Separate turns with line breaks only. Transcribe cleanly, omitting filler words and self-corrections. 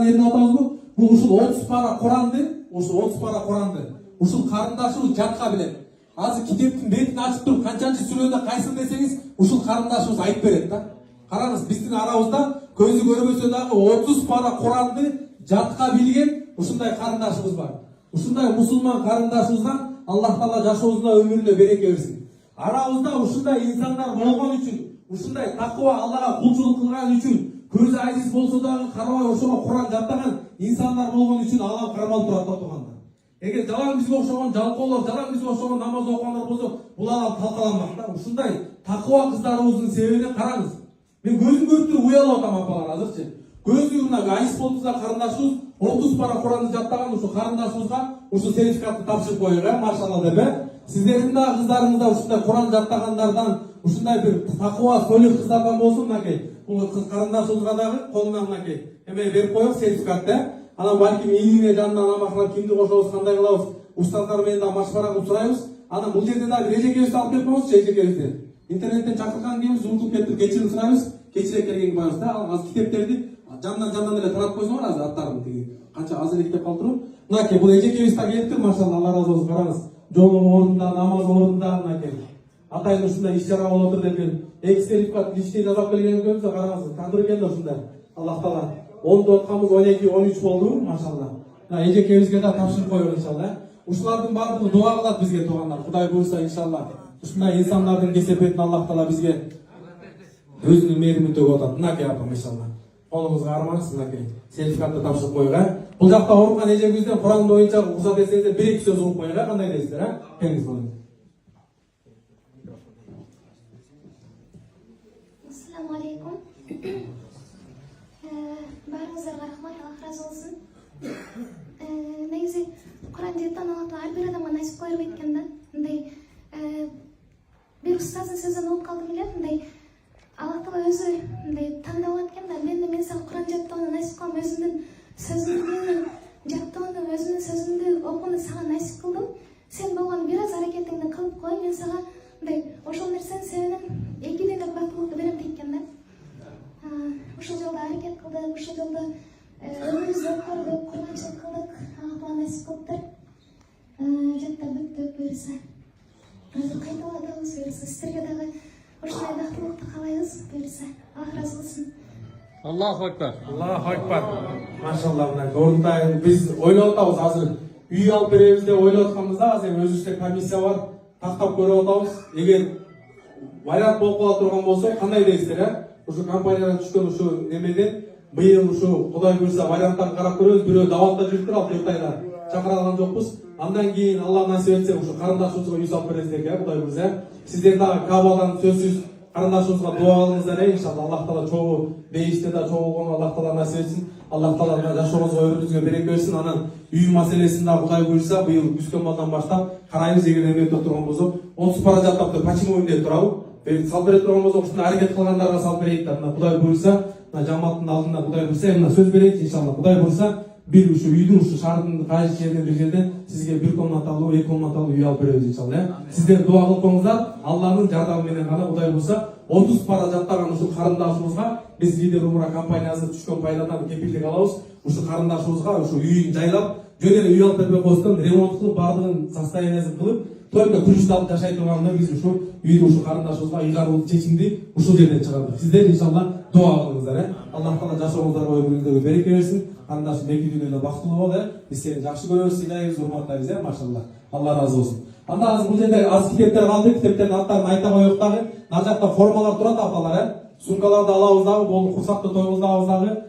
жерине атабызбы? Бул ушул 30 пара Куранды, ушул 30 пара Куранды ушул карындашыбыз жатка билет. Азыр китептин бетин ачып туруп канчанчы сүрөдө кайсын десеңиз, ушул карындашыбыз айтып берет да. Караңыз, биздин арабызда көзү көрбөсө дагы 30 пара Куранды жатка билген ушундай карындашыбыз бар. Ушундай мусулман карындашыбыздан Аллах Таала жашообузда өмүрүнө береке берсин. Арабызда ушундай инсандар болгон үчүн, ушундай таква Аллага кулчулук кылган үчүн, көзү ажиз болсо дагы карабай ошого Куран жаттаган инсандар болгон үчүн алам кармалып турат да туугандар. Эгер жалаң бизге окшогон жалкоолор, жалаң бизге окшогон намаз окугандар болсо, бул алам талкаланмак да. Ушундай таква кыздарыбыздын себебине караңыз. Мен көзүм көрүп туруп уялып атам апалар азырчы. Көзү мына айыс болдуза карындашыбыз 30 пара Куранды жаттаган ушу карындашыбызга ушу сертификатты тапшырып коюңар, машалла деп. Сиздердин да кыздарыңызда ушундай Куран жаттагандардан, ушундай бир таква солих кыздардан болсун, мынакей. Бул карындашыбызга дагы колунан мынакей эме берип коюк, сертификат да. Анан балким ийгине жанынан амакырап кимди кошобуз, кандай кылабыз, устаздар менен да машвара сурайбыз. Анан бул жерден дагы эжекебизди алып келип коебуз, эжекебизди. Интернеттен чакырган кийимиз, унутуп кеттик, кечирим сурайбыз, кечире келген коебуз да. Ал азыр китептерди жандан эле таратып койсоңор азыр аттарын тиги. Канча азыр иктеп калтырып. Мынакей бул эжекебиз да келиптир, машалла, Алла разы болсун. Караңыз, жолу ордунда, намаз ордунда мынакей. Атайын ушундай иш-чара болуп отур деп экс-сертификат личный жазап келген экенбиз, караңыз, кадыр экен да ушундай. Аллах Таала 10 отканбыз 12-13 болду, машалла. Эжекебизге да тапшырып коелу иншалла. Ушулардын баардыгы дуа кылат бизге туугандар. Кудай буйрса иншалла. Ушундай инсандардын кесепетин Аллах Таала бизге өзүнүн мээримин төгүп атат. Мынакей апам иншалла. Колуңузга армаңыз, мынакей сертификатты тапшырып коюңар. Бул жакта окуган эжегибизден Куран боюнча уруксат этсеңиздер, бир-эки сөз угуп коюңар. Кандай дейсиздер, Кеңиз болуңуз.
Ассаламу алейкум. Баарыңыздарга рахмат, Аллах разы болсун. Негизи Куран жаттан Аллах Таала ар бир адамга насип кылып экен да. Мындай бир устаздын сөзүн угуп калдым эле, мындай Аллах Таала өзү мындай тандап алат экен да. Мен сага Куран жаттоону насип кылам, өзүмдүн сөзүмдү жаттоону, өзүмдүн сөзүмдү окууну сага насип кылдым. Сен болгон бир аз аракетиңди кылып кой, мен сага мындай ошол нерсенин себебинен 2 деле бактылыкты берем дейт да. Ушул жолдо аракет кылдык, ушул жолдо өмүрүбүздү өткөрдүк, курманчылык кылдык. Аллах Таала насип кылыптыр. Жаттап бүттүк буюрса. Азыр кайталабыз буюрса. Сиздерге дагы ушундай бактылыкты каалайбыз буюрса. Аллах разы болсун.
Аллаху акбар.
Аллаху акбар. Машалла, мына орунда биз ойлоп атабыз азыр. Үй алып беребиз деп ойлоп атканбызда, азыр өзүбүздө комиссия бар. Тактап көрүп атабыз. Эгер вариант болуп кала турган болсо, кандай дейсиздер, Ушу компаниядан түшкөн ушу немеден быйыл ушу Кудай буйрса варианттарды карап көрөбүз. Бирөө даватта жүрүптүр, ал Кытайда чакыра алган жокпуз. Андан кийин Алла насип этсе ушу карындашыбызга үй салып беребиз экен, Кудай буйрса. Сиздер дагы Кабадан сөзсүз карындашыбызга дуа кылыңыздар, иншалла. Аллах Таала чогуу бейиште да чогуу Аллах Таала насип этсин. Аллах Таала жашооңузга, өмүрүңүзгө береке берсин. Анан үй маселесин да Кудай буйрса быйыл күзгөн балдан баштап карайбыз. Эгер эметип турган болсо 30 пара жаттапты, почему деп турабы? Салып бере турган болсо ушундай аракет кылгандарга салып берейик да. Мына Кудай буйрса, мына жамааттын алдында Кудай буйрса, мына сөз берейик иншалла. Кудай буйрса, бир ушу үйдүн ушу шаардын кайсы жерден бир жерден сизге 1 комнаталуу, 2 комнаталуу үй алып беребиз иншалла. Сиздер дуа кылып коюңуздар. Алланын жардамы менен гана Кудай буйрса 30 пара жаттаган ушу карындашыбызга биз Лидер Умра компаниясы түшкөн пайдадан кепилдик алабыз. Ушу карындашыбызга ушу үйүн жайлап, жөн эле үй алып бербей койсоң, ремонт кылып, бардыгын состояниясын кылып, только күрүштү алып жашай турганда биз ушу үйдү ушу карындашыбызга ыйгаруу чечимди ушул жерден чыгардык. Сиздер иншалла дуа кылыңыздар. Аллах Таала жашооңуздарга, өмүрүңүздөгү береке берсин. Карындашым эки дүйнөдө бактылуу бол. Биз сени жакшы көрөбүз, сыйлайбыз, урматтайбыз, машалла. Алла разы болсун. Анда азыр бул жерде аз китептер калды, китептердин аттарын айта коелук дагы. Нар жакта формалар турат апалар, сумкаларды алабыз дагы, болду курсакты тойгуздабыз дагы.